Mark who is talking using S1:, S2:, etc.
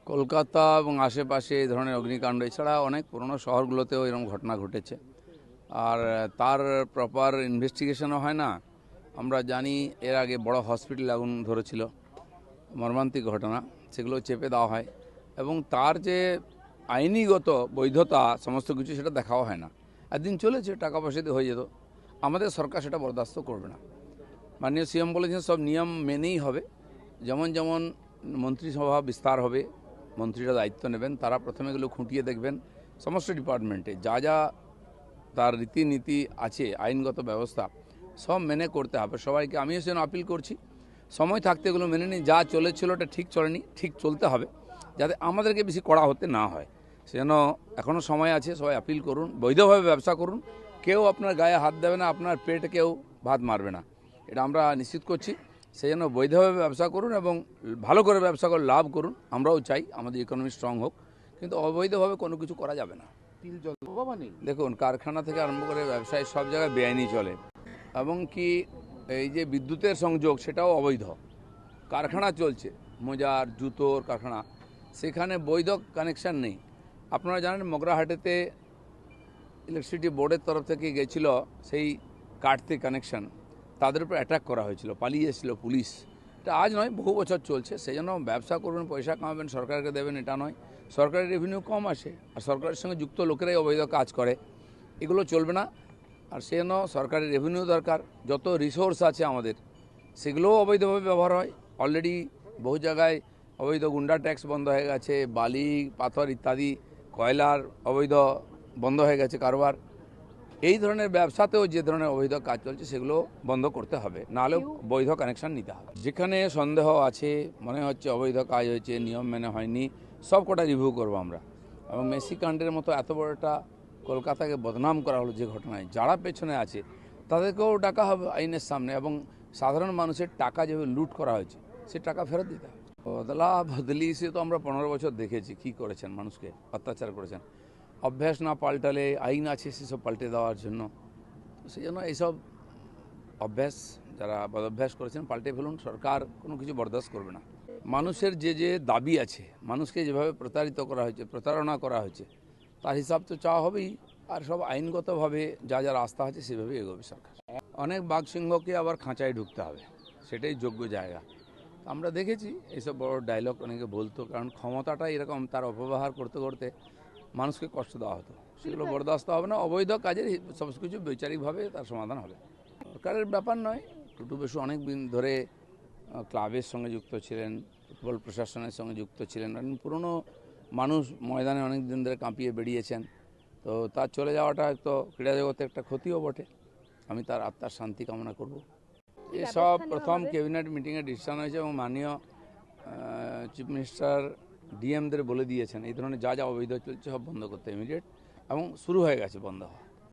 S1: কলকাতা এবং আশেপাশে এই ধরনের অগ্নিকাণ্ড এছাড়া অনেক পুরনো শহরগুলোতেও এরকম ঘটনা ঘটেছে। আর তার প্রপার ইনভেস্টিগেশনও হয় না। আমরা জানি এর আগে বড় হসপিটাল আগুন ধরেছিল, মর্মান্তিক ঘটনা, সেগুলো চেপে দেওয়া হয় এবং তার যে আইনিগত বৈধতা সমস্ত কিছু সেটা দেখাও হয় না। একদিন চলেছে, টাকা পয়সা দিয়ে হয়ে যেত। আমাদের সরকার সেটা বরদাস্ত করবে না। মাননীয় সিএম বলেছেন সব নিয়ম মেনেই হবে। যেমন যেমন মন্ত্রিসভা বিস্তার হবে, মন্ত্রীরা দায়িত্ব নেবেন, তারা প্রথমে এগুলো খুঁটিয়ে দেখবেন সমস্ত ডিপার্টমেন্টে যা যা তার রীতিনীতি আছে, আইনগত ব্যবস্থা সব মেনে করতে হবে সবাইকে। আমিও সেজন্য আপিল করছি, সময় থাকতে এগুলো মেনে নিই। যা চলেছিল ওটা ঠিক চলেনি, ঠিক চলতে হবে যাতে আমাদেরকে বেশি কড়া হতে না হয়। সেজন্য এখনও সময় আছে, সবাই আপিল করুন, বৈধভাবে ব্যবসা করুন। কেউ আপনার গায়ে হাত দেবে না, আপনার পেটে কেউ ভাত মারবে না, এটা আমরা নিশ্চিত করছি। সেই জন্য বৈধভাবে ব্যবসা করুন এবং ভালো করে ব্যবসা করে লাভ করুন। আমরাও চাই আমাদের ইকোনমি স্ট্রং হোক, কিন্তু অবৈধভাবে কোনো কিছু করা যাবে না। দেখুন, কারখানা থেকে আরম্ভ করে ব্যবসায় সব জায়গায় বেআইনি চলে, এবং কি এই যে বিদ্যুতের সংযোগ সেটাও অবৈধ। কারখানা চলছে, মোজার জুতোর কারখানা, সেখানে বৈধ কানেকশান নেই। আপনারা জানেন মগরাহাটেতে ইলেকট্রিসিটি বোর্ডের তরফ থেকে গেছিল সেই কাটতে কানেকশান, তাদের উপর অ্যাটাক করা হয়েছিল, পালিয়ে এসেছিল পুলিশ। এটা আজ নয়, বহু বছর চলছে। সেই জন্য ব্যবসা করবেন, পয়সা কামাবেন, সরকারকে দেবেন, এটা নয়। সরকারের রেভিনিউ কম আসে, আর সরকারের সঙ্গে যুক্ত লোকেরাই অবৈধ কাজ করে, এগুলো চলবে না। আর সেই জন্য সরকারের রেভিনিউ দরকার। যত রিসোর্স আছে আমাদের সেগুলোও অবৈধভাবে ব্যবহার হয়। অলরেডি বহু জায়গায় অবৈধ গুন্ডা ট্যাক্স বন্ধ হয়ে গেছে, বালি পাথর ইত্যাদি কয়লার অবৈধ বন্ধ হয়ে গেছে কারবার। এই ধরনের ব্যবসাতেও যে ধরনের অবৈধ কাজ চলছে সেগুলো বন্ধ করতে হবে, নাহলেও বৈধ কানেকশন নিতে হবে। যেখানে সন্দেহ আছে, মনে হচ্ছে অবৈধ কাজ হয়েছে, নিয়ম মেনে হয়নি, সব কটা রিভিউ করবো আমরা। এবং মেসি কাণ্ডের মতো এত বড় একটা কলকাতাকে বদনাম করা হলো যে ঘটনায়, যারা পেছনে আছে তাদেরকেও ডাকা হবে আইনের সামনে, এবং সাধারণ মানুষের টাকা যেভাবে লুট করা হয়েছে সে টাকা ফেরত দিতে হবে। বদলা বদলি সে তো আমরা 15 বছর দেখেছি কি করেছেন, মানুষকে অত্যাচার করেছেন। অভ্যাস না পাল্টালে আইন আছে সেসব পাল্টে দেওয়ার জন্য। তো সেই জন্য এইসব অভ্যাস যারা বদভ্যাস করেছেন পাল্টে ফেলুন, সরকার কোনো কিছু বরদাস্ত করবে না। মানুষের যে যে দাবি আছে, মানুষকে যেভাবে প্রতারিত করা হয়েছে, প্রতারণা করা হয়েছে, তার হিসাব তো চাওয়া হবেই। আর সব আইনগতভাবে যা যা রাস্তা আছে সেভাবেই এগোবে সরকার। অনেক বাঘসিংহকে আবার খাঁচায় ঢুকতে হবে, সেটাই যোগ্য জায়গা। আমরা দেখেছি এইসব বড় ডায়লগ অনেকে বলতো, কারণ ক্ষমতাটা এরকম, তার অপব্যবহার করতে করতে মানুষকে কষ্ট দেওয়া হতো, সেগুলো বরদাস্ত হবে না। অবৈধ কাজের সব কিছু বৈচারিকভাবে তার সমাধান হবে। সরকারের ব্যাপার নয়। টুটু বসু অনেক দিন ধরে ক্লাবের সঙ্গে যুক্ত ছিলেন, ফুটবল প্রশাসনের সঙ্গে যুক্ত ছিলেন, পুরনো মানুষ, ময়দানে অনেক দিন ধরে কাঁপিয়ে বেরিয়েছেন। তো তার চলে যাওয়াটা তো ক্রীড়া জগতে একটা ক্ষতিও বটে। আমি তার আত্মার শান্তি কামনা করব। এসব প্রথম ক্যাবিনেট মিটিংয়ে ডিসিশন হয়েছে এবং মাননীয় চিফ মিনিস্টার ডিএমদের বলে দিয়েছেন এই ধরনের যা যা অবৈধ চলছে সব বন্ধ করতে ইমিডিয়েট, এবং শুরু হয়ে গেছে বন্ধ হওয়া।